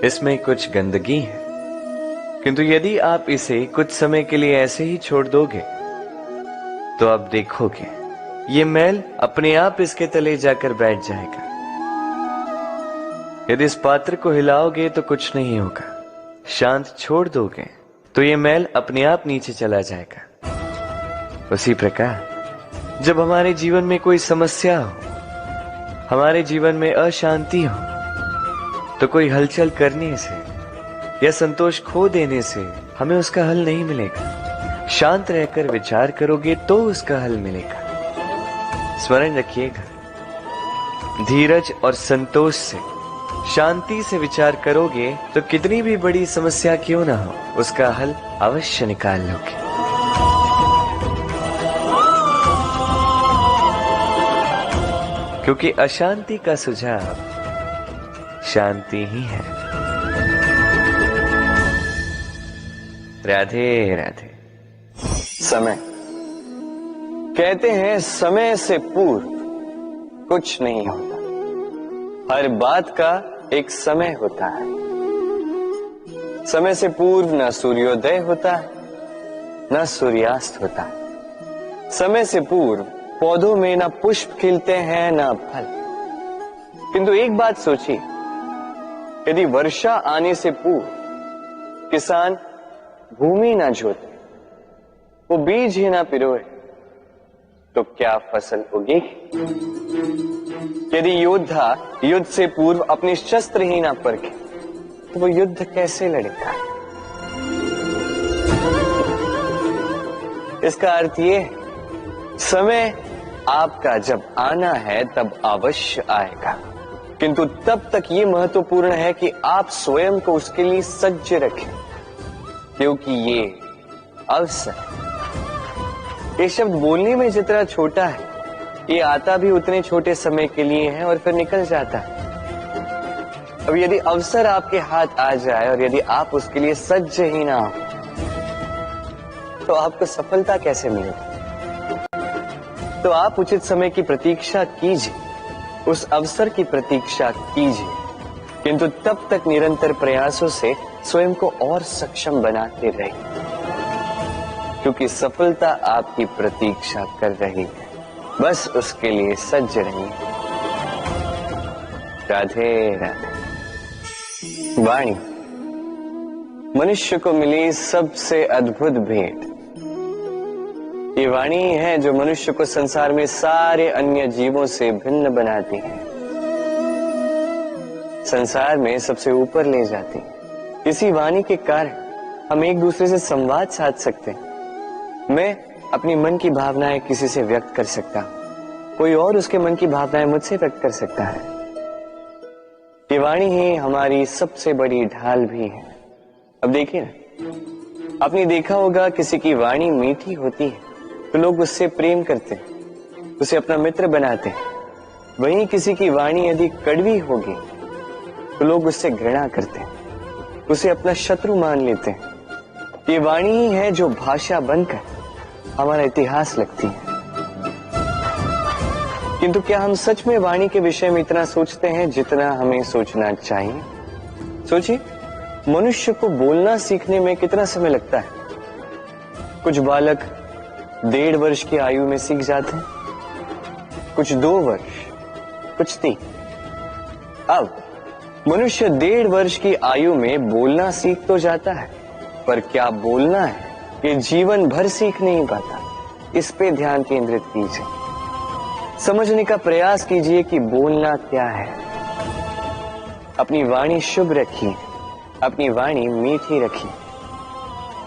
इसमें कुछ गंदगी है, किंतु यदि आप इसे कुछ समय के लिए ऐसे ही छोड़ दोगे तो आप देखोगे ये मैल अपने आप इसके तले जाकर बैठ जाएगा। यदि इस पात्र को हिलाओगे तो कुछ नहीं होगा, शांत छोड़ दोगे तो ये मैल अपने आप नीचे चला जाएगा। उसी प्रकार जब हमारे जीवन में कोई समस्या हो, हमारे जीवन में अशांति हो, तो कोई हलचल करने से या संतोष खो देने से हमें उसका हल नहीं मिलेगा। शांत रहकर विचार करोगे तो उसका हल मिलेगा। स्मरण रखिएगा, धीरज और संतोष से, शांति से विचार करोगे तो कितनी भी बड़ी समस्या क्यों ना हो, उसका हल अवश्य निकाल लोगे। क्योंकि अशांति का सुझाव शांति ही है। राधे राधे। समय, कहते हैं समय से पूर्व कुछ नहीं होता, हर बात का एक समय होता है। समय से पूर्व न सूर्योदय होता है न सूर्यास्त होता है। समय से पूर्व पौधों में न पुष्प खिलते हैं न फल। किंतु एक बात सोचिए, यदि वर्षा आने से पूर्व किसान भूमि ना जोते, वो बीज ही ना पिरोए, तो क्या फसल उगेगी? यदि योद्धा युद्ध से पूर्व अपने शस्त्र ही ना परखे, तो वो युद्ध कैसे लड़ेगा? इसका अर्थ ये है, समय आपका जब आना है तब अवश्य आएगा, किंतु तब तक ये महत्वपूर्ण है कि आप स्वयं को उसके लिए सज्ज रखें, क्योंकि ये अवसर, ये शब्द बोलने में जितना छोटा है, ये आता भी उतने छोटे समय के लिए है और फिर निकल जाता है। अब यदि अवसर आपके हाथ आ जाए और यदि आप उसके लिए सज्ज ही ना हो, तो आपको सफलता कैसे मिलेगी? तो आप उचित समय की प्रतीक्षा कीजिए, उस अवसर की प्रतीक्षा कीजिए, किंतु तब तक निरंतर प्रयासों से स्वयं को और सक्षम बनाते रहिए, क्योंकि सफलता आपकी प्रतीक्षा कर रही है। बस उसके लिए सज्ज रहिए। राधे राधे। वाणी मनुष्य को मिली सबसे अद्भुत भेंट। ये वाणी है जो मनुष्य को संसार में सारे अन्य जीवों से भिन्न बनाती है, संसार में सबसे ऊपर ले जाती है। इसी वाणी के कारण हम एक दूसरे से संवाद साध सकते हैं। मैं अपनी मन की भावनाएं किसी से व्यक्त कर सकता हूं, कोई और उसके मन की भावनाएं मुझसे व्यक्त कर सकता है। ये वाणी ही हमारी सबसे बड़ी ढाल भी है। अब देखिए ना, आपने देखा होगा किसी की वाणी मीठी होती है तो लोग उससे प्रेम करते हैं, उसे अपना मित्र बनाते हैं। वहीं किसी की वाणी यदि कड़वी होगी तो लोग उससे घृणा करते हैं, उसे अपना शत्रु मान लेते हैं। ये वाणी ही है जो भाषा बनकर हमारा इतिहास लगती है। किंतु क्या हम सच में वाणी के विषय में इतना सोचते हैं जितना हमें सोचना चाहिए? सोचिए, मनुष्य को बोलना सीखने में कितना समय लगता है। कुछ बालक 1.5 वर्ष की आयु में सीख जाते हैं, कुछ 2 वर्ष, कुछ 3। अब मनुष्य 1.5 वर्ष की आयु में बोलना सीख तो जाता है, पर क्या बोलना है ये जीवन भर सीख नहीं पाता। इस पे ध्यान केंद्रित कीजिए, समझने का प्रयास कीजिए कि बोलना क्या है। अपनी वाणी शुभ रखिए, अपनी वाणी मीठी रखिए,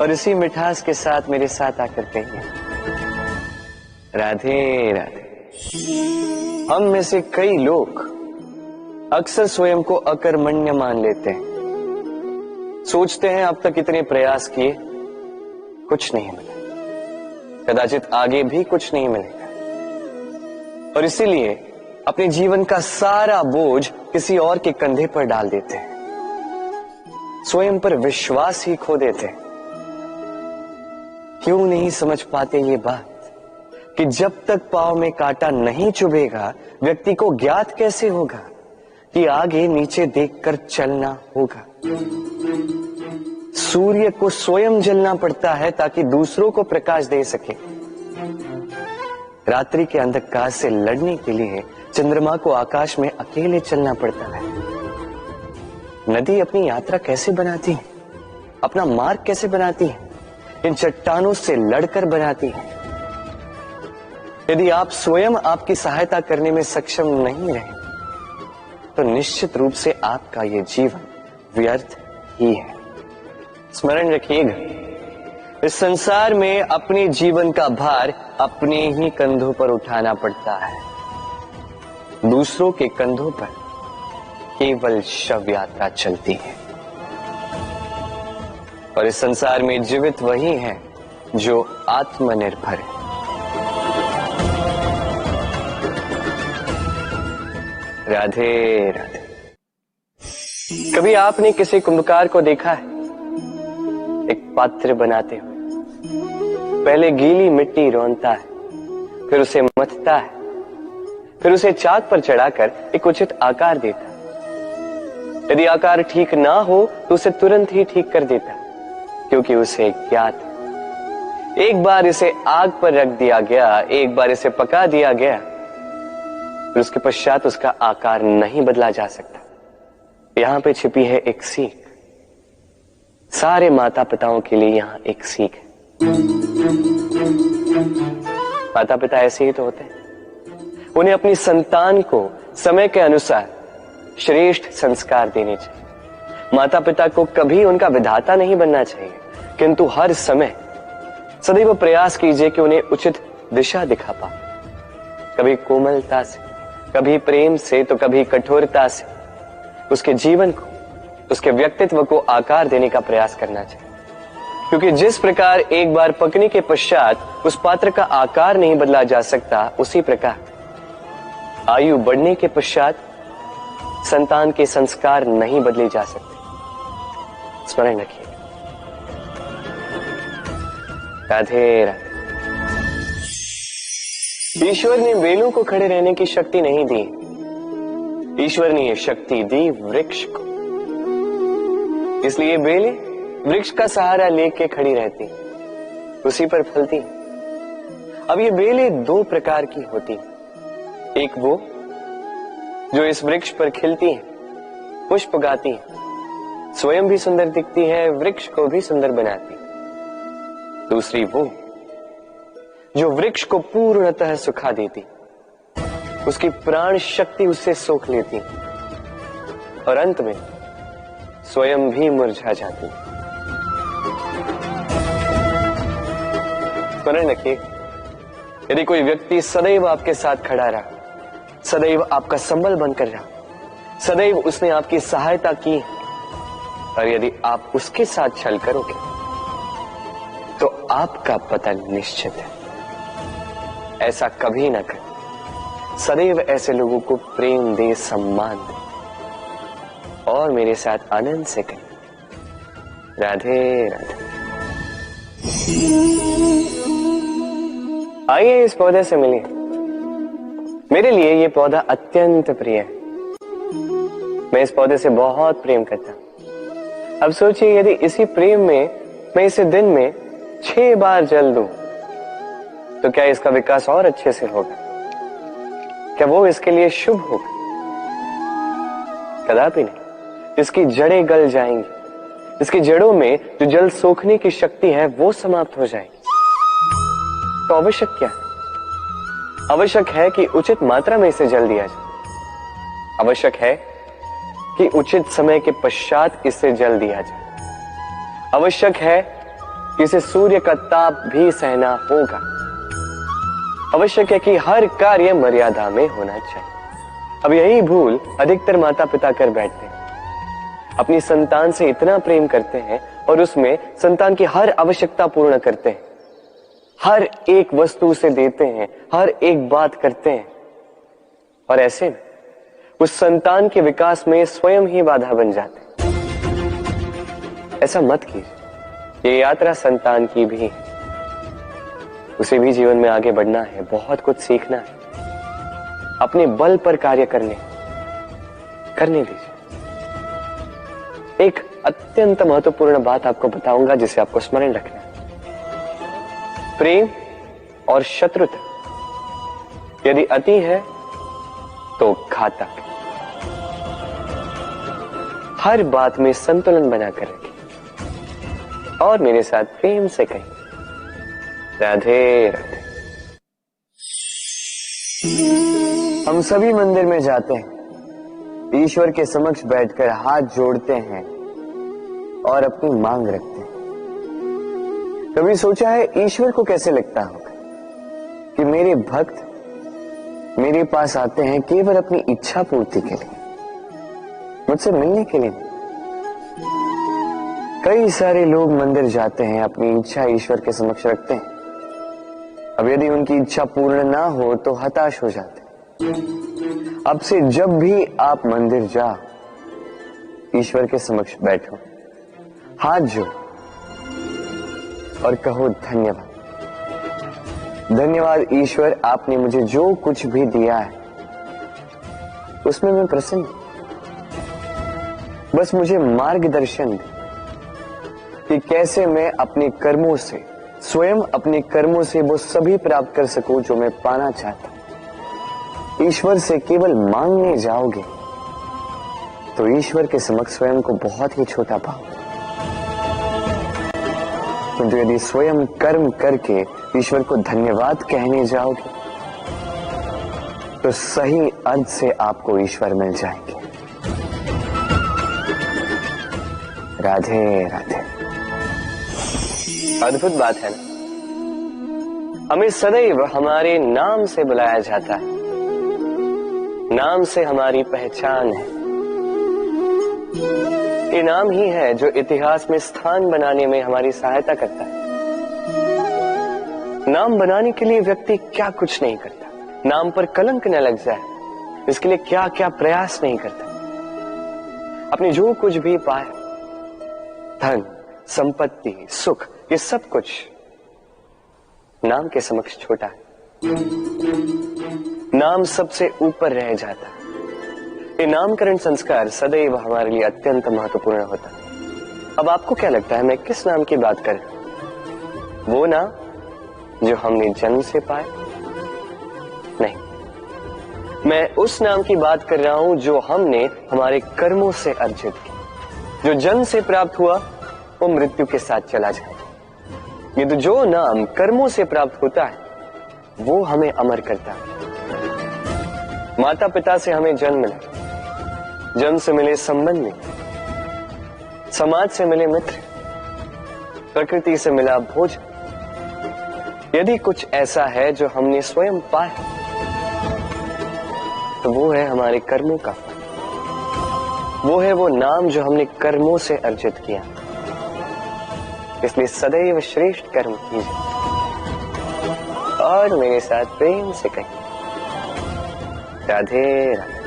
और इसी मिठास के साथ मेरे साथ आकर कहिए, राधे राधे। हम में से कई लोग अक्सर स्वयं को अकर्मण्य मान लेते हैं, सोचते हैं अब तक इतने प्रयास किए, कुछ नहीं मिला, कदाचित आगे भी कुछ नहीं मिलेगा, और इसीलिए अपने जीवन का सारा बोझ किसी और के कंधे पर डाल देते हैं, स्वयं पर विश्वास ही खो देते हैं। क्यों नहीं समझ पाते ये बात कि जब तक पांव में कांटा नहीं चुभेगा व्यक्ति को ज्ञात कैसे होगा कि आगे नीचे देखकर चलना होगा। सूर्य को स्वयं जलना पड़ता है ताकि दूसरों को प्रकाश दे सके। रात्रि के अंधकार से लड़ने के लिए चंद्रमा को आकाश में अकेले चलना पड़ता है। नदी अपनी यात्रा कैसे बनाती है, अपना मार्ग कैसे बनाती है? इन चट्टानों से लड़कर बनाती है। यदि आप स्वयं आपकी सहायता करने में सक्षम नहीं रहे तो निश्चित रूप से आपका यह जीवन व्यर्थ ही है। स्मरण रखिएगा, इस संसार में अपने जीवन का भार अपने ही कंधों पर उठाना पड़ता है। दूसरों के कंधों पर केवल शव यात्रा चलती है। और इस संसार में जीवित वही है जो आत्मनिर्भर है। राधे राधे। कभी आपने किसी कुंभकार को देखा है? एक पात्र बनाते हुए पहले गीली मिट्टी रौंदता है, फिर उसे मथता है, फिर उसे चाक पर चढ़ाकर एक उचित आकार देता है। यदि आकार ठीक ना हो तो उसे तुरंत ही ठीक कर देता है, क्योंकि उसे ज्ञात है एक बार इसे आग पर रख दिया गया, एक बार इसे पका दिया गया, फिर उसके पश्चात उसका आकार नहीं बदला जा सकता। यहां पे छिपी है एक सीख। सारे माता पिताओं के लिए यहां एक सीख है। माता पिता ऐसे ही तो होते हैं। उन्हें अपनी संतान को समय के अनुसार श्रेष्ठ संस्कार देने चाहिए। माता पिता को कभी उनका विधाता नहीं बनना चाहिए, किंतु हर समय सदैव प्रयास कीजिए कि उन्हें उचित दिशा दिखा पाओ। कभी कोमलता से, कभी प्रेम से, तो कभी कठोरता से उसके जीवन को, उसके व्यक्तित्व को आकार देने का प्रयास करना चाहिए। क्योंकि जिस प्रकार एक बार पकने के पश्चात उस पात्र का आकार नहीं बदला जा सकता, उसी प्रकार आयु बढ़ने के पश्चात संतान के संस्कार नहीं बदले जा सकते। स्मरण रखिए। राधे राधे। ईश्वर ने बेलों को खड़े रहने की शक्ति नहीं दी, ईश्वर ने यह शक्ति दी वृक्ष को। इसलिए बेलें वृक्ष का सहारा लेके खड़ी रहती, उसी पर फलती। अब ये बेलें दो प्रकार की होती, एक वो जो इस वृक्ष पर खिलती है, पुष्प गाती है, स्वयं भी सुंदर दिखती है, वृक्ष को भी सुंदर बनाती। दूसरी वो जो वृक्ष को पूर्णतः सुखा देती, उसकी प्राण शक्ति उससे सोख लेती और अंत में स्वयं भी मुरझा जाती। स्मरण रखिए, यदि कोई व्यक्ति सदैव आपके साथ खड़ा रहा, सदैव आपका संबल बनकर रहा, सदैव उसने आपकी सहायता की, और यदि आप उसके साथ छल करोगे तो आपका पतन निश्चित है। ऐसा कभी ना करें। सदैव ऐसे लोगों को प्रेम दे, सम्मान दे और मेरे साथ आनंद से करें। राधे राधे। आइए इस पौधे से मिलिए। मेरे लिए ये पौधा अत्यंत प्रिय है। मैं इस पौधे से बहुत प्रेम करता हूं। अब सोचिए, यदि इसी प्रेम में मैं इसे दिन में 6 बार जल दूं तो क्या इसका विकास और अच्छे से होगा? क्या वो इसके लिए शुभ होगा? कदापि नहीं। इसकी जड़ें गल जाएंगी, इसकी जड़ों में जो जल सोखने की शक्ति है वो समाप्त हो जाएगी। तो आवश्यक क्या है? आवश्यक है कि उचित मात्रा में इसे जल दिया जाए। आवश्यक है कि उचित समय के पश्चात इसे जल दिया जाए। आवश्यक है कि इसे सूर्य का ताप भी सहना होगा। आवश्यक है कि हर कार्य मर्यादा में होना चाहिए। अब यही भूल अधिकतर माता पिता कर बैठते हैं। अपनी संतान से इतना प्रेम करते हैं और उसमें संतान की हर आवश्यकता पूर्ण करते हैं, हर एक वस्तु उसे देते हैं, हर एक बात करते हैं, और ऐसे में उस संतान के विकास में स्वयं ही बाधा बन जाते हैं। ऐसा मत कीजिए। ये यात्रा संतान की भी है। उसे भी जीवन में आगे बढ़ना है, बहुत कुछ सीखना है, अपने बल पर कार्य करने। करने दीजिए। एक अत्यंत महत्वपूर्ण बात आपको बताऊंगा जिसे आपको स्मरण रखना है। प्रेम और शत्रुता यदि अति है तो घातक है। हर बात में संतुलन बनाकर रखें और मेरे साथ प्रेम से कहें, राधे राधे। हम सभी मंदिर में जाते हैं, ईश्वर के समक्ष बैठकर हाथ जोड़ते हैं और अपनी मांग रखते हैं। कभी सोचा है ईश्वर को कैसे लगता होगा कि मेरे भक्त मेरे पास आते हैं केवल अपनी इच्छा पूर्ति के लिए, मुझसे मिलने के लिए नहीं। कई सारे लोग मंदिर जाते हैं, अपनी इच्छा ईश्वर के समक्ष रखते हैं। अब यदि उनकी इच्छा पूर्ण ना हो तो हताश हो जाते हैं। अब से जब भी आप मंदिर जाओ, ईश्वर के समक्ष बैठो, हाथ जोड़ो और कहो धन्यवाद। धन्यवाद ईश्वर, आपने मुझे जो कुछ भी दिया है उसमें मैं प्रसन्न हूं। बस मुझे मार्गदर्शन दे कि कैसे मैं अपने कर्मों से, स्वयं अपने कर्मों से वो सभी प्राप्त कर सकूं जो मैं पाना चाहता हूं। ईश्वर से केवल मांगने जाओगे तो ईश्वर के समक्ष स्वयं को बहुत ही छोटा पाओगे, किंतु यदि स्वयं कर्म करके ईश्वर को धन्यवाद कहने जाओगे तो सही अर्थ से आपको ईश्वर मिल जाएंगे। राधे राधे। अद्भुत बात है ना, हमें सदैव हमारे नाम से बुलाया जाता है। नाम से हमारी पहचान है। ये नाम ही है जो इतिहास में स्थान बनाने में हमारी सहायता करता है। नाम बनाने के लिए व्यक्ति क्या कुछ नहीं करता, नाम पर कलंक न लग जाए इसके लिए क्या क्या प्रयास नहीं करता। अपने जो कुछ भी पाया, धन, संपत्ति, सुख, ये सब कुछ नाम के समक्ष छोटा है। नाम सबसे ऊपर रह जाता है। ये नामकरण संस्कार सदैव हमारे लिए अत्यंत महत्वपूर्ण होता है। अब आपको क्या लगता है मैं किस नाम की बात कर रहा हूं? वो नाम जो हमने जन्म से पाया? नहीं, मैं उस नाम की बात कर रहा हूं जो हमने हमारे कर्मों से अर्जित किया। जो जन्म से प्राप्त हुआ वो मृत्यु के साथ चला जाए। ये तो जो नाम कर्मों से प्राप्त होता है वो हमें अमर करता है। माता पिता से हमें जन्म मिला, जन्म से मिले संबंधी, समाज से मिले मित्र, प्रकृति से मिला भोजन। यदि कुछ ऐसा है जो हमने स्वयं पाया तो वो है हमारे कर्मों का फल। वो है वो नाम जो हमने कर्मों से अर्जित किया। इसलिए सदैव श्रेष्ठ कर्म कीजिए और मेरे साथ प्रेम से कहिए, राधे राधे।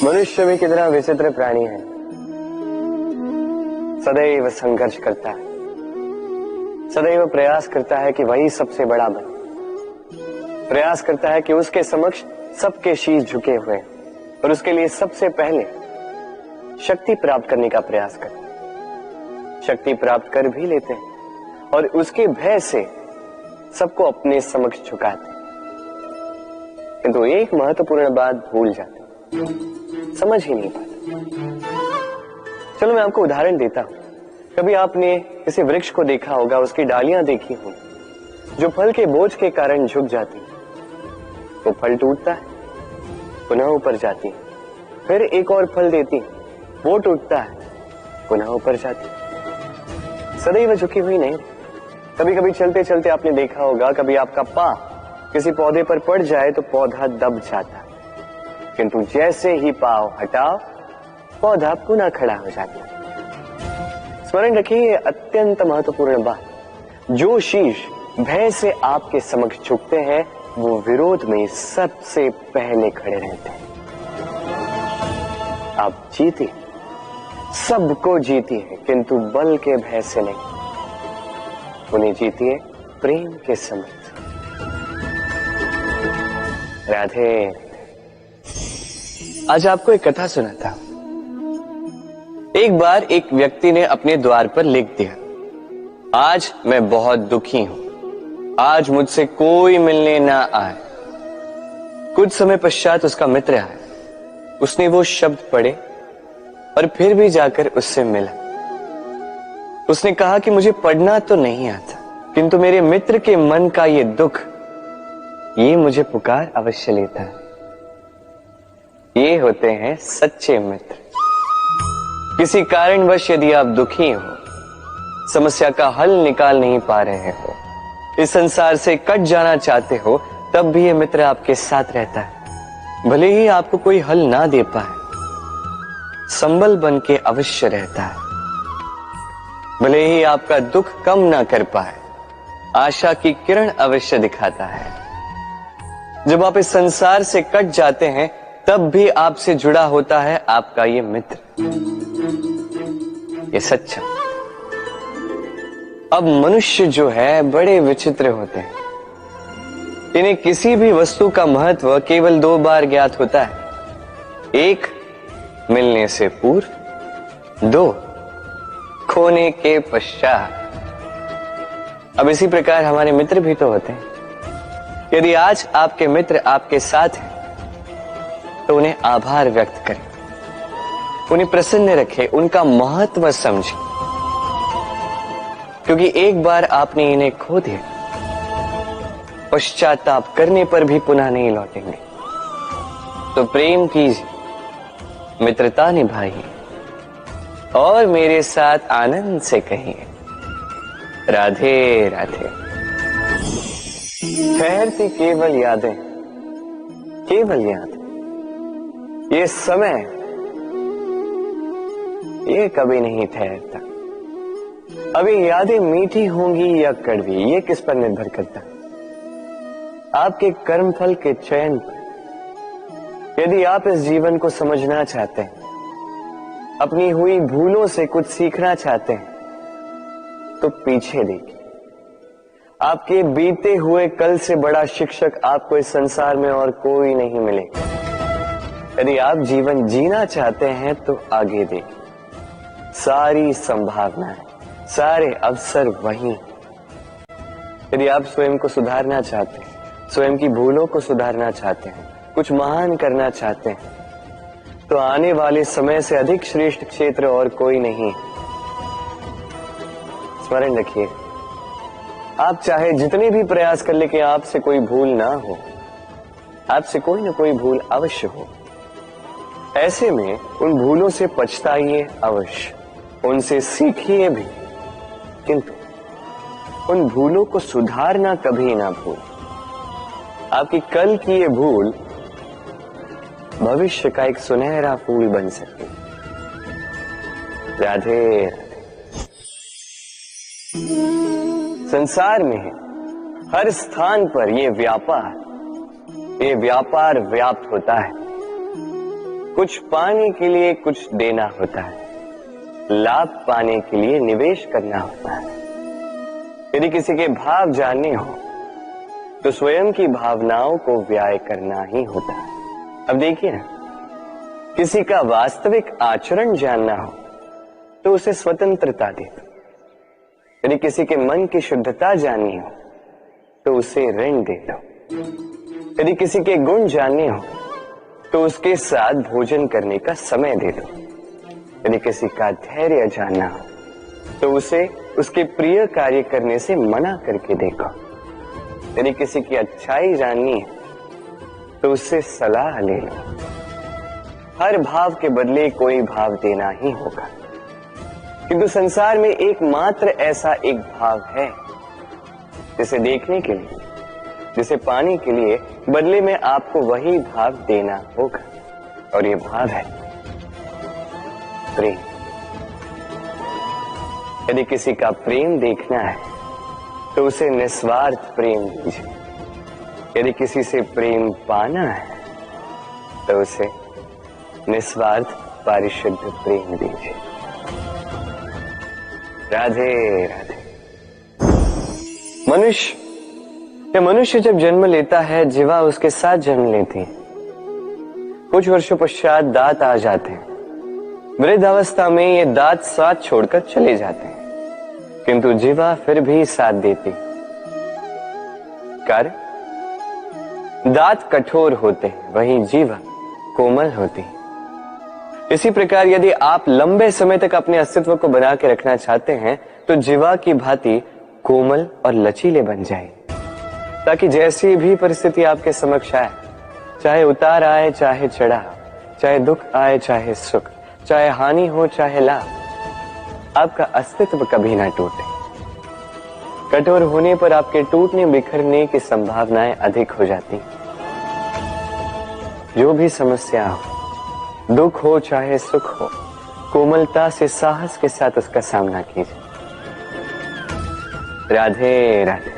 मनुष्य भी कितना विचित्र प्राणी है, सदैव संघर्ष करता है, सदैव प्रयास करता है कि वही सबसे बड़ा बने, प्रयास करता है कि उसके समक्ष सबके शीश झुके हुए हैं और उसके लिए सबसे पहले शक्ति प्राप्त करने का प्रयास करता है। शक्ति प्राप्त कर भी लेते हैं और उसके भय से सबको अपने समक्ष झुकाते हैं, किंतु एक महत्वपूर्ण बात भूल जाते हैं, समझ ही नहीं पाते। चलो मैं आपको उदाहरण देता हूं। कभी आपने किसी वृक्ष को देखा होगा, उसकी डालियां देखी होंगी जो फल के बोझ के कारण झुक जाती है। वो फल टूटता है, पुनः ऊपर जाती है, फिर एक और फल देती है, वो टूटता है, पुनः ऊपर जाती है, सदैव झुकी हुई नहीं। कभी कभी चलते चलते आपने देखा होगा, कभी आपका पांव किसी पौधे पर पड़ जाए तो पौधा दब जाता है, किंतु जैसे ही पांव हटाओ पौधा पुनः खड़ा हो जाता है। स्मरण रखिए ये अत्यंत महत्वपूर्ण बात। जो शीश भय से आपके समक्ष झुकते हैं वो विरोध में सबसे पहले खड़े रहते हैं। आप जीते, सबको जीतिए, किंतु बल के भय से नहीं, उन्हें जीतिए प्रेम के समक्ष। राधे। आज आपको एक कथा सुनाता हूं। एक बार एक व्यक्ति ने अपने द्वार पर लिख दिया, आज मैं बहुत दुखी हूं, आज मुझसे कोई मिलने ना आए। कुछ समय पश्चात उसका मित्र आया, उसने वो शब्द पढ़े और फिर भी जाकर उससे मिला। उसने कहा कि मुझे पढ़ना तो नहीं आता, किंतु मेरे मित्र के मन का ये दुख, ये मुझे पुकार अवश्य लेता है। ये होते हैं सच्चे मित्र। किसी कारणवश यदि आप दुखी हो, समस्या का हल निकाल नहीं पा रहे हो, इस संसार से कट जाना चाहते हो, तब भी ये मित्र आपके साथ रहता है। भले ही आपको कोई हल ना दे पाए, संबल बन के अवश्य रहता है। भले ही आपका दुख कम ना कर पाए, आशा की किरण अवश्य दिखाता है। जब आप इस संसार से कट जाते हैं, तब भी आपसे जुड़ा होता है आपका ये मित्र, ये सच्चा। अब मनुष्य जो है बड़े विचित्र होते हैं। इन्हें किसी भी वस्तु का महत्व केवल 2 बार ज्ञात होता है। 1 मिलने से पूर्व, 2 खोने के पश्चात। अब इसी प्रकार हमारे मित्र भी तो होते हैं। यदि आज आपके मित्र आपके साथ हैं, तो उन्हें आभार व्यक्त करें, उन्हें प्रसन्न रखें, उनका महत्व समझें, क्योंकि एक बार आपने इन्हें खो दिया, पश्चाताप करने पर भी पुनः नहीं लौटेंगे। तो प्रेम कीजिए, मित्रता निभाइए और मेरे साथ आनंद से कहिए, राधे राधे। ठहरती केवल यादें, केवल यादें। ये समय, ये कभी नहीं ठहरता। अब ये यादें मीठी होंगी या कड़वी, ये किस पर निर्भर करता है? आपके कर्मफल के चयन पर। यदि आप इस जीवन को समझना चाहते हैं, अपनी हुई भूलों से कुछ सीखना चाहते हैं, तो पीछे देखिए। आपके बीते हुए कल से बड़ा शिक्षक आपको इस संसार में और कोई नहीं मिलेगा। यदि आप जीवन जीना चाहते हैं, तो आगे देखिए। सारी संभावनाएं, सारे अवसर वहीं। यदि आप स्वयं को सुधारना चाहते हैं, स्वयं की भूलों को सुधारना चाहते हैं, कुछ महान करना चाहते हैं, तो आने वाले समय से अधिक श्रेष्ठ क्षेत्र और कोई नहीं। स्मरण रखिए, आप चाहे जितने भी प्रयास कर ले कि आपसे कोई भूल ना हो, आपसे कोई ना कोई भूल अवश्य हो। ऐसे में उन भूलों से पछताइए अवश्य, उनसे सीखिए भी, किंतु उन भूलों को सुधारना कभी ना भूलें। आपकी कल की ये भूल भविष्य का एक सुनहरा फूल बन सकती है। राधे राधे। संसार में हर स्थान पर ये व्यापार व्याप्त होता है। कुछ पाने के लिए कुछ देना होता है, लाभ पाने के लिए निवेश करना होता है। यदि किसी के भाव जानने हो, तो स्वयं की भावनाओं को व्याय करना ही होता है। अब देखिए ना, किसी का वास्तविक आचरण जानना हो, तो उसे स्वतंत्रता दे दो। यदि किसी के मन की शुद्धता जाननी हो, तो उसे ऋण दे दो। यदि किसी के गुण जानने हो, तो उसके साथ भोजन करने का समय दे दो। यदि किसी का धैर्य जानना हो, तो उसे उसके प्रिय कार्य करने से मना करके देखो। यदि किसी की अच्छाई जाननी है, तो उससे सलाह ले लो। हर भाव के बदले कोई भाव देना ही होगा, किंतु संसार में एकमात्र ऐसा एक भाव है, जिसे देखने के लिए, जिसे पाने के लिए बदले में आपको वही भाव देना होगा, और ये भाव है प्रेम। यदि किसी का प्रेम देखना है, तो उसे निस्वार्थ प्रेम दीजिए। यदि किसी से प्रेम पाना है, तो उसे निस्वार्थ पारिशुद्ध प्रेम दीजिए। राधे राधे। मनुष्य जब जन्म लेता है, जीवा उसके साथ जन्म लेती है। कुछ वर्षों पश्चात दांत आ जाते हैं। वृद्धावस्था में ये दांत साथ छोड़कर चले जाते हैं, किंतु जीवा फिर भी साथ देती। कार्य दांत कठोर होते हैं, वहीं जीवा कोमल होती है। इसी प्रकार यदि आप लंबे समय तक अपने अस्तित्व को बना के रखना चाहते हैं तो जीवा की भांति कोमल और लचीले बन जाए, ताकि जैसी भी परिस्थिति आपके समक्ष आए, चाहे उतार आए चाहे चढ़ाव, चाहे दुख आए चाहे सुख, चाहे हानि हो चाहे लाभ, आपका अस्तित्व कभी ना टूटे। कठोर होने पर आपके टूटने बिखरने की संभावनाएं अधिक हो जाती। जो भी समस्या हो, दुख हो चाहे सुख हो, कोमलता से साहस के साथ उसका सामना कीजिए। राधे राधे।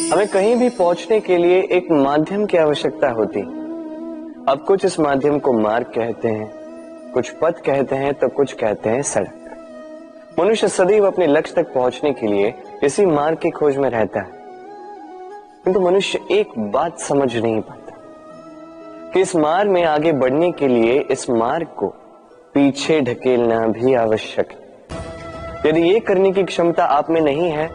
हमें कहीं भी पहुंचने के लिए एक माध्यम की आवश्यकता होती। अब कुछ इस माध्यम को मार्ग कहते हैं, कुछ पथ कहते हैं, तो कुछ कहते हैं सड़क। मनुष्य सदैव अपने लक्ष्य तक पहुंचने के लिए इसी मार्ग की खोज में रहता है, किंतु मनुष्य एक बात समझ नहीं पाता कि इस मार्ग में आगे बढ़ने के लिए इस मार्ग को पीछे ढकेलना भी आवश्यक है। यदि ये करने की क्षमता आप में नहीं है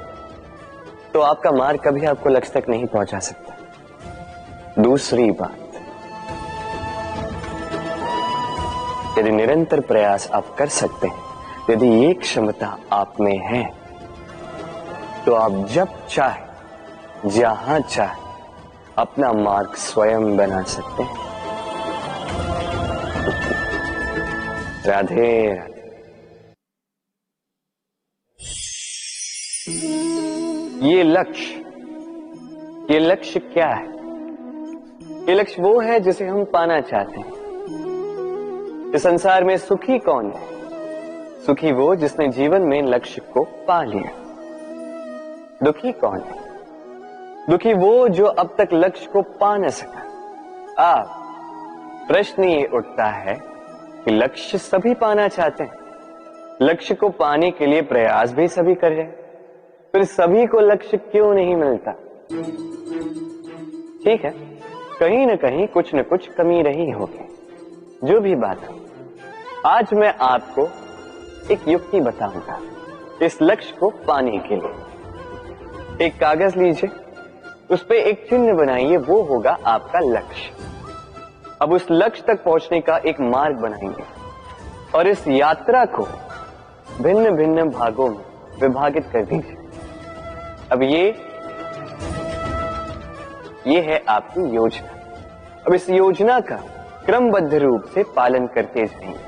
तो आपका मार्ग कभी आपको लक्ष्य तक नहीं पहुंचा सकता। दूसरी बात, यदि निरंतर प्रयास आप कर सकते हैं, यदि ये क्षमता आप में है, तो आप जब चाहे जहां चाहे अपना मार्ग स्वयं बना सकते हैं। राधे राधे। ये लक्ष्य क्या है? ये लक्ष्य वो है जिसे हम पाना चाहते हैं। इस संसार में सुखी कौन है? सुखी वो जिसने जीवन में लक्ष्य को पा लिया। दुखी कौन है? दुखी वो जो अब तक लक्ष्य को पा न सका। प्रश्न ये उठता है कि लक्ष्य सभी पाना चाहते हैं, लक्ष्य को पाने के लिए प्रयास भी सभी कर रहे हैं, फिर सभी को लक्ष्य क्यों नहीं मिलता? ठीक है, कहीं न कहीं कुछ न कुछ कमी रही होगी। जो भी बात हो, आज मैं आपको एक युक्ति बताऊंगा इस लक्ष्य को पाने के लिए। एक कागज लीजिए, उस पे एक चिन्ह बनाइए, वो होगा आपका लक्ष्य। अब उस लक्ष्य तक पहुंचने का एक मार्ग बनाएंगे और इस यात्रा को भिन्न भिन्न भागों में विभाजित कर दीजिए। अब ये है आपकी योजना। अब इस योजना का क्रमबद्ध रूप से पालन करते जाएंगे,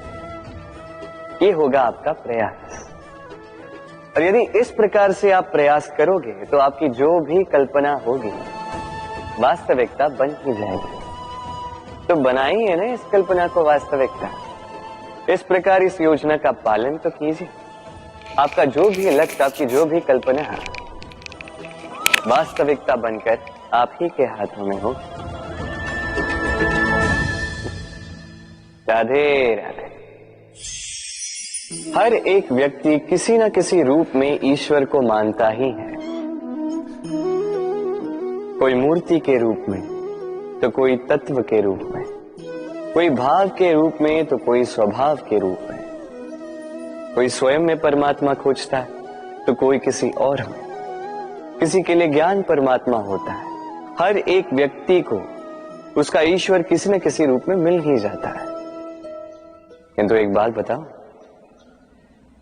ये होगा आपका प्रयास। और यदि इस प्रकार से आप प्रयास करोगे तो आपकी जो भी कल्पना होगी वास्तविकता बन ही जाएगी। तो बनाइए ना इस कल्पना को वास्तविकता। इस प्रकार इस योजना का पालन तो कीजिए। आपका जो भी लक्ष्य, आपकी जो भी कल्पना है, वास्तविकता बनकर आप ही के हाथों में हो। राधे राधे। हर एक व्यक्ति किसी न किसी रूप में ईश्वर को मानता ही है। कोई मूर्ति के रूप में, तो कोई तत्व के रूप में, कोई भाव के रूप में, तो कोई स्वभाव के रूप में। कोई स्वयं में परमात्मा खोजता है तो कोई किसी और में। किसी के लिए ज्ञान परमात्मा होता है। हर एक व्यक्ति को उसका ईश्वर किसी न किसी रूप में मिल ही जाता है। किंतु एक बात बताओ,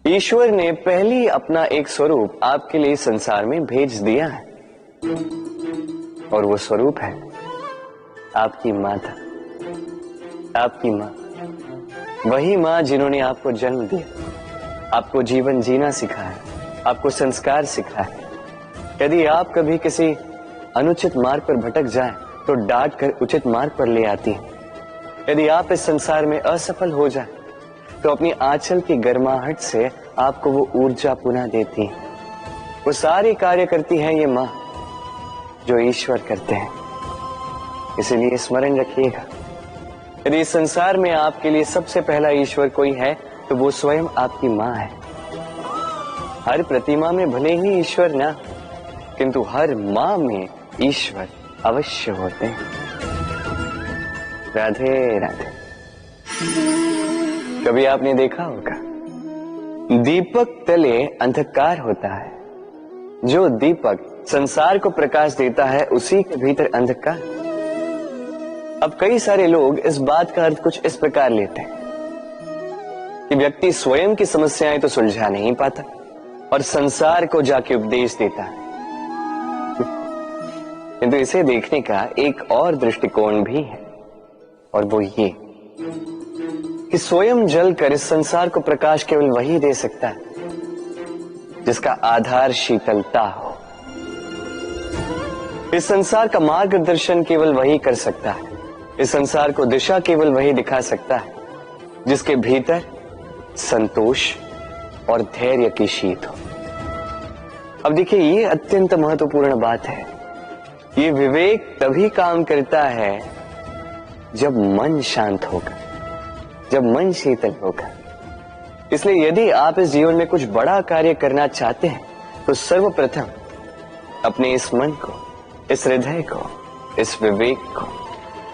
ईश्वर ने पहली अपना एक स्वरूप आपके लिए संसार में भेज दिया है, और वो स्वरूप है आपकी माता, आपकी मां। वही मां जिन्होंने आपको जन्म दिया, आपको जीवन जीना सिखाया, आपको संस्कार सिखाया। यदि आप कभी किसी अनुचित मार्ग पर भटक जाएं तो डांट कर उचित मार्ग पर ले आती है। यदि आप इस संसार में असफल हो जाएं तो अपनी आंचल की गर्माहट से आपको वो ऊर्जा पुनः देती है। वो सारे कार्य करती है ये मां जो ईश्वर करते हैं। इसीलिए स्मरण रखिएगा, यदि इस संसार में आपके लिए सबसे पहला ईश्वर कोई है तो वो स्वयं आपकी मां है। हर प्रतिमा में भले ही ईश्वर ना, किंतु हर मां में ईश्वर अवश्य होते हैं। राधे राधे। कभी आपने देखा होगा दीपक तले अंधकार होता है, जो दीपक संसार को प्रकाश देता है उसी के भीतर अंधकार। अब कई सारे लोग इस बात का अर्थ कुछ इस प्रकार लेते हैं कि व्यक्ति स्वयं की समस्याएं तो सुलझा नहीं पाता और संसार को जाके उपदेश देता है, किंतु इसे देखने का एक और दृष्टिकोण भी है, और वो ये कि स्वयं जलकर इस संसार को प्रकाश केवल वही दे सकता है जिसका आधार शीतलता हो। इस संसार का मार्गदर्शन केवल वही कर सकता है, इस संसार को दिशा केवल वही दिखा सकता है जिसके भीतर संतोष और धैर्य की शीत हो। अब देखिए, ये अत्यंत महत्वपूर्ण बात है। ये विवेक तभी काम करता है जब मन शांत होगा, जब मन शीतल होगा। इसलिए यदि आप इस जीवन में कुछ बड़ा कार्य करना चाहते हैं तो सर्वप्रथम अपने इस मन को, इस हृदय को, इस विवेक को,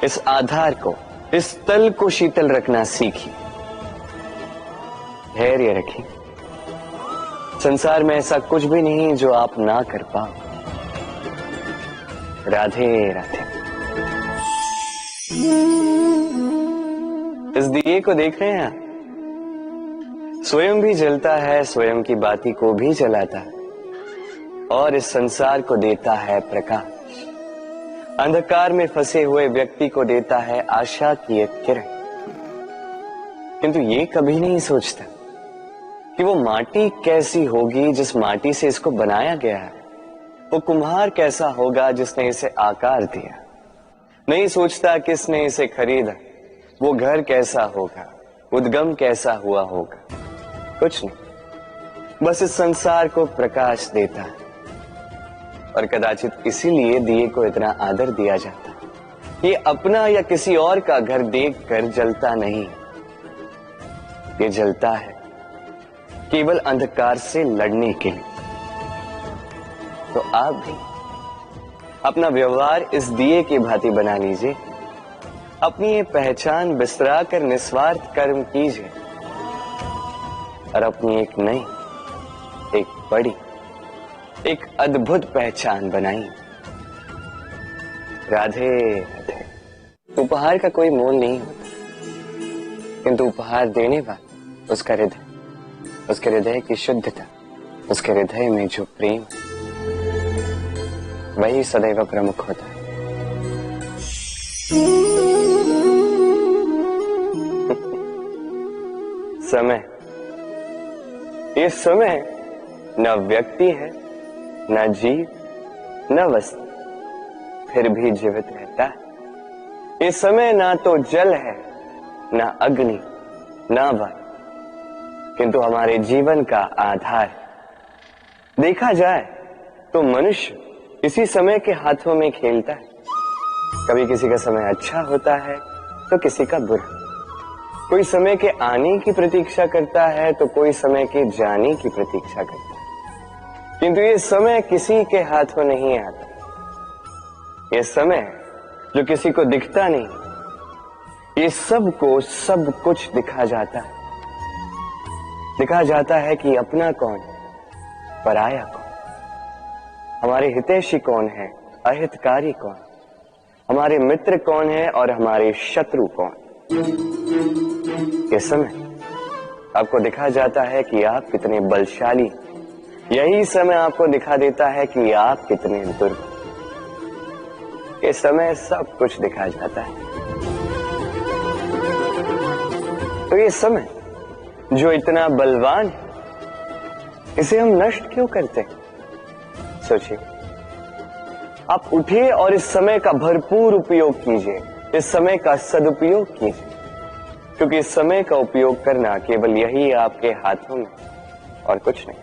इस आधार को, इस तल को शीतल रखना सीखिए, धैर्य रखिए। संसार में ऐसा कुछ भी नहीं जो आप ना कर पाओ। राधे राधे। इस दिए को देख रहे हैं आप? स्वयं भी जलता है, स्वयं की बाती को भी जलाता है और इस संसार को देता है प्रकाश। अंधकार में फंसे हुए व्यक्ति को देता है आशा की एक किरण। किंतु ये कभी नहीं सोचता कि वो माटी कैसी होगी जिस माटी से इसको बनाया गया है, वो कुम्हार कैसा होगा जिसने इसे आकार दिया। नहीं सोचता किसने इसे खरीदा, वो घर कैसा होगा, उद्गम कैसा हुआ होगा, कुछ नहीं। बस इस संसार को प्रकाश देता है और कदाचित इसीलिए दिए को इतना आदर दिया जाता है। ये अपना या किसी और का घर देखकर जलता नहीं, ये जलता है केवल अंधकार से लड़ने के लिए। तो आप भी अपना व्यवहार इस दिए की भांति बना लीजिए, अपनी ये पहचान बिसरा कर निस्वार्थ कर्म कीजिए और अपनी एक नई, एक बड़ी, एक अद्भुत पहचान बनाइए। राधे राधे। उपहार का कोई मोल नहीं होता, किंतु उपहार देने वाला उसका हृदय, उसके हृदय की शुद्धता, उसके हृदय में जो प्रेम, वही सदैव प्रमुख होता है। समय, ये समय न व्यक्ति है, न जीव, न वस्तु, फिर भी जीवित रहता है। ये समय ना तो जल है, न अग्नि, न वायु, किंतु हमारे जीवन का आधार है। देखा जाए तो मनुष्य इसी समय के हाथों में खेलता है। कभी किसी का समय अच्छा होता है तो किसी का बुरा। कोई समय के आने की प्रतीक्षा करता है तो कोई समय के जाने की प्रतीक्षा करता है, किंतु ये समय किसी के हाथों नहीं आता। ये समय जो किसी को दिखता नहीं, ये सबको सब कुछ दिखा जाता है। दिखा जाता है कि अपना कौन, पराया कौन, हमारे हितैषी कौन है, अहितकारी कौन, हमारे मित्र कौन है और हमारे शत्रु कौन। इस समय आपको दिखा जाता है कि आप कितने बलशाली, यही समय आपको दिखा देता है कि आप कितने दुर्बल। इस समय सब कुछ दिखा जाता है। तो ये समय जो इतना बलवान है, इसे हम नष्ट क्यों करते हैं? सोचिए, आप उठिए और इस समय का भरपूर उपयोग कीजिए, इस समय का सदुपयोग कीजिए, क्योंकि इस समय का उपयोग करना केवल यही आपके हाथों में और कुछ नहीं।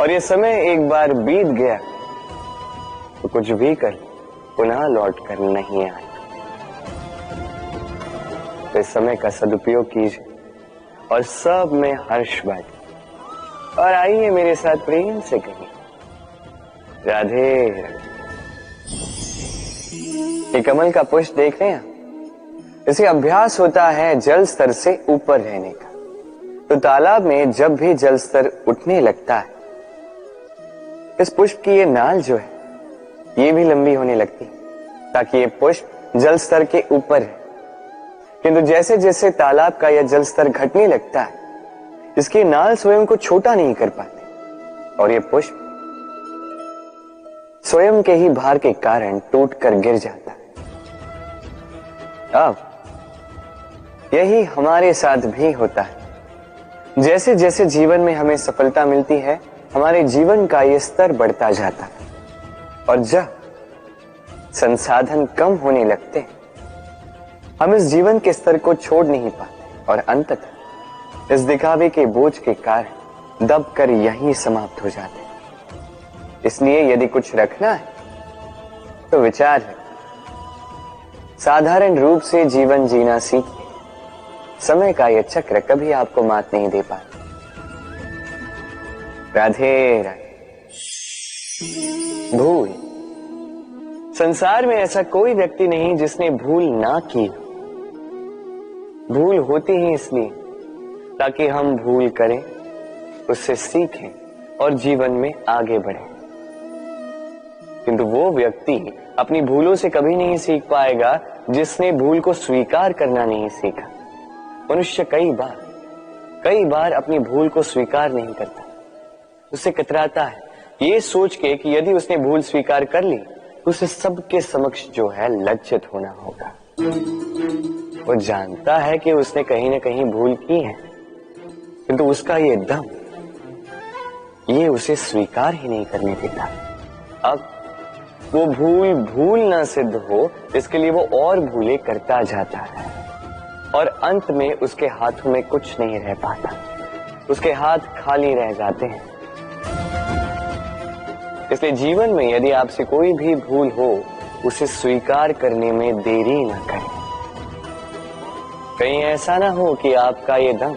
और ये समय एक बार बीत गया तो कुछ भी कर पुनः लौट कर नहीं आएगा। तो इस समय का सदुपयोग कीजिए और सब में हर्ष बांटिए और आइए मेरे साथ प्रेम से कहिए राधे राधे। ये कमल का पुष्प देख रहे हैं, इसे अभ्यास होता है जल स्तर से ऊपर रहने का। तो तालाब में जब भी जल स्तर उठने लगता है, इस पुष्प की ये नाल जो है ये भी लंबी होने लगती है ताकि ये पुष्प जल स्तर के ऊपर है। किंतु जैसे जैसे तालाब का यह जल स्तर घटने लगता है, इसकी नाल स्वयं को छोटा नहीं कर पाती और ये पुष्प स्वयं के ही भार के कारण टूटकर गिर जाता है। अब यही हमारे साथ भी होता है। जैसे जैसे जीवन में हमें सफलता मिलती है, हमारे जीवन का ये स्तर बढ़ता जाता है और जब संसाधन कम होने लगते हैं, हम इस जीवन के स्तर को छोड़ नहीं पाते और अंततः इस दिखावे के बोझ के कारण दबकर यहीं समाप्त हो जाते हैं। इसलिए यदि कुछ रखना है तो विचार है, साधारण रूप से जीवन जीना सीखिए। समय का यह चक्र कभी आपको मात नहीं दे पाता। राधे राधे। भूल। संसार में ऐसा कोई व्यक्ति नहीं जिसने भूल ना की। भूल होती ही इसलिए ताकि हम भूल करें, उससे सीखें और जीवन में आगे बढ़ें। किंतु वो व्यक्ति अपनी भूलों से कभी नहीं सीख पाएगा जिसने भूल को स्वीकार करना नहीं सीखा। मनुष्य कई बार अपनी भूल को स्वीकार नहीं करता, उससे कतराता है ये सोच के कि यदि उसने भूल स्वीकार कर ली तो उसे सबके समक्ष जो है लज्जित होना होगा। वो जानता है कि उसने कहीं ना कहीं भूल की है, किंतु उसका ये दम ये उसे स्वीकार ही नहीं करने देता। अब वो भूल ना सिद्ध हो, इसके लिए वो और भूलें करता जाता है और अंत में उसके हाथों में कुछ नहीं रह पाता, उसके हाथ खाली रह जाते हैं। इसलिए जीवन में यदि आपसे कोई भी भूल हो, उसे स्वीकार करने में देरी ना करें। कहीं ऐसा ना हो कि आपका ये दम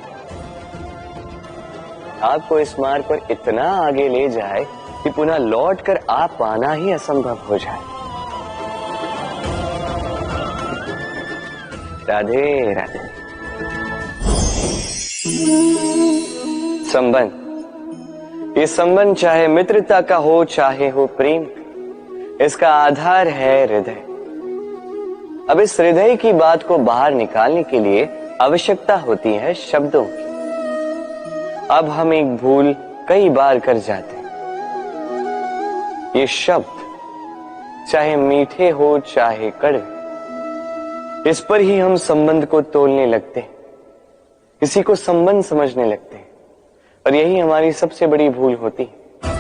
आपको इस मार्ग पर इतना आगे ले जाए कि पुनः लौटकर आप पाना ही असंभव हो जाए। राधे राधे। संबंध। ये संबंध चाहे मित्रता का हो चाहे हो प्रेम, इसका आधार है हृदय। अब इस हृदय की बात को बाहर निकालने के लिए आवश्यकता होती है शब्दों की। अब हम एक भूल कई बार कर जाते हैं। ये शब्द चाहे मीठे हो चाहे कड़वे, इस पर ही हम संबंध को तोलने लगते हैं, किसी को संबंध समझने लगते हैं और यही हमारी सबसे बड़ी भूल होती है।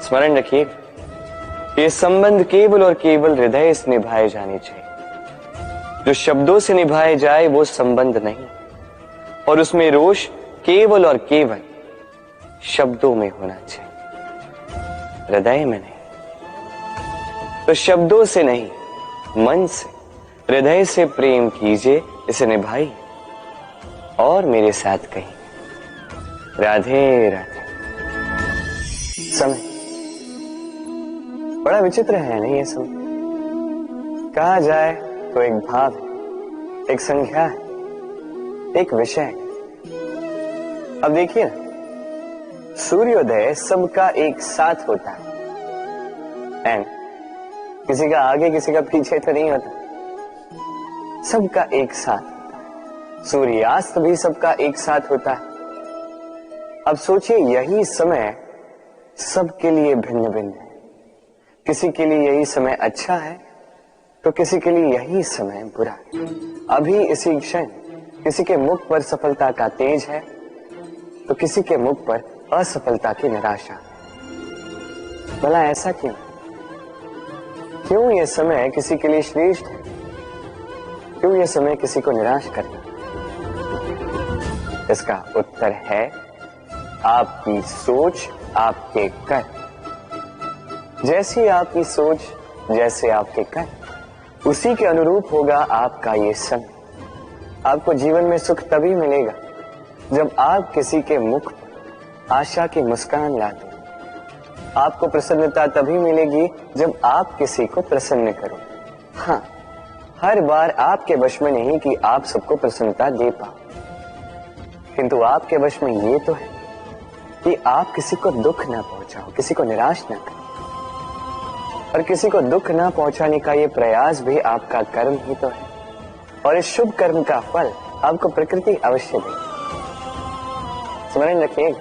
स्मरण रखिए, ये संबंध केवल और केवल हृदय से निभाए जाने चाहिए। जो शब्दों से निभाए जाए वो संबंध नहीं, और उसमें रोष केवल और केवल शब्दों में होना चाहिए, हृदय में नहीं। तो शब्दों से नहीं, मन से, हृदय से प्रेम कीजिए, इसे निभाइए और मेरे साथ कहिए राधे राधे। समय बड़ा विचित्र है नहीं ये समय? कहा जाए तो एक भाव है, एक संख्या है, एक विषय है। अब देखिए ना, सूर्योदय सबका एक साथ होता है एंड किसी का आगे किसी का पीछे तो नहीं होता, सबका एक साथ। सूर्यास्त भी सबका एक साथ होता है। अब सोचिए, यही समय सबके लिए भिन्न भिन्न है। किसी के लिए यही समय अच्छा है तो किसी के लिए यही समय बुरा है। अभी इसी क्षण किसी के मुख पर सफलता का तेज है तो किसी के मुख पर असफलता की निराशा। भला ऐसा क्यों? क्यों यह समय किसी के लिए श्रेष्ठ है, क्यों यह समय किसी को निराश करता? इसका उत्तर है आपकी सोच, आपके कर्म। जैसी आपकी सोच, जैसे आपके कर्म, उसी के अनुरूप होगा आपका ये समय। आपको जीवन में सुख तभी मिलेगा जब आप किसी के मुख पर आशा की मुस्कान ला दो। आपको प्रसन्नता तभी मिलेगी जब आप किसी को प्रसन्न करो। हाँ, हर बार आपके वश में नहीं कि आप सबको प्रसन्नता दे पाओ, किंतु आपके वश में ये तो है कि आप किसी को दुख ना पहुंचाओ, किसी को निराश ना करो। और किसी को दुख ना पहुंचाने का ये प्रयास भी आपका कर्म ही तो है, और इस शुभ कर्म का फल आपको प्रकृति अवश्य देगी। स्मरण रखिएगा,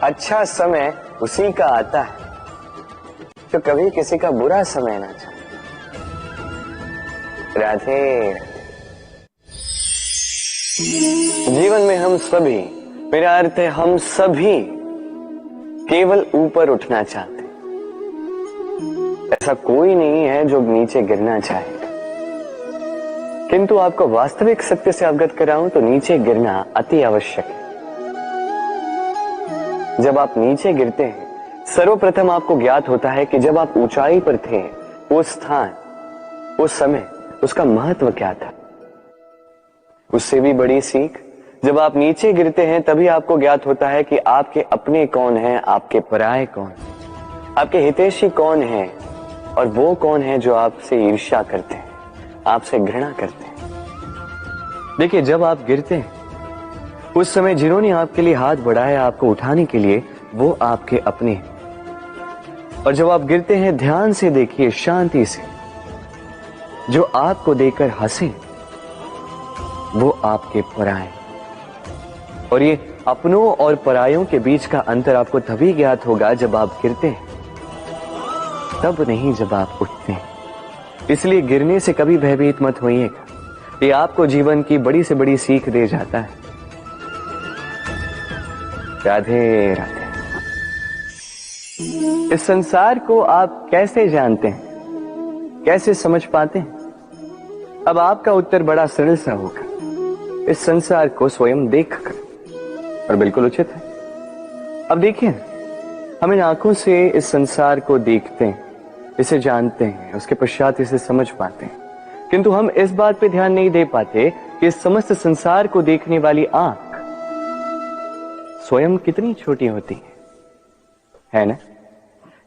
अच्छा समय उसी का आता है जो कभी किसी का बुरा समय ना चाहे। राधे। जीवन में हम सभी, मेरा अर्थ है हम सभी, केवल ऊपर उठना चाहते हैं। ऐसा कोई नहीं है जो नीचे गिरना चाहे, किंतु आपको वास्तविक सत्य से अवगत कराऊं तो नीचे गिरना अति आवश्यक है। जब आप नीचे गिरते हैं, सर्वप्रथम आपको ज्ञात होता है कि जब आप ऊंचाई पर थे, वो स्थान, वो समय, उसका महत्व क्या था। उससे भी बड़ी सीख, जब आप नीचे गिरते हैं तभी आपको ज्ञात होता है कि आपके अपने कौन हैं, आपके पराये कौन, आपके हितैषी कौन हैं, और वो कौन है जो आपसे ईर्ष्या करते हैं, आपसे घृणा करते हैं। देखिए, जब आप गिरते हैं उस समय जिन्होंने आपके लिए हाथ बढ़ाया आपको उठाने के लिए, वो आपके अपने हैं। और जब आप गिरते हैं, ध्यान से देखिए, शांति से, जो आपको देकर हंसे वो आपके पराये। और ये अपनों और परायों के बीच का अंतर आपको तभी ज्ञात होगा जब आप गिरते हैं, तब नहीं जब आप उठते हैं। इसलिए गिरने से कभी भयभीत मत होइएगा, ये आपको जीवन की बड़ी से बड़ी सीख दे जाता है। राधे राधे। इस संसार को आप कैसे जानते हैं, कैसे समझ पाते हैं? अब आपका उत्तर बड़ा सरल सा होगा, इस संसार को स्वयं देखकर, और बिल्कुल उचित है। अब देखिए, हम इन आंखों से इस संसार को देखते हैं, इसे जानते हैं, उसके पश्चात इसे समझ पाते हैं, किंतु हम इस बात पे ध्यान नहीं दे पाते कि इस समस्त संसार को देखने वाली आंख स्वयं कितनी छोटी होती है ना?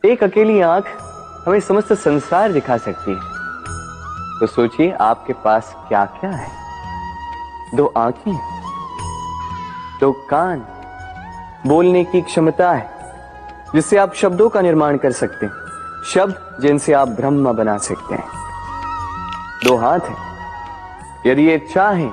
एक अकेली आंख हमें समस्त संसार दिखा सकती है। तो सोचिए आपके पास क्या क्या है। 2 आंखें, 2 कान, बोलने की क्षमता है जिससे आप शब्दों का निर्माण कर सकते हैं, शब्द जिनसे आप ब्रह्म बना सकते हैं। 2 हाथ हैं, यदि ये चाहें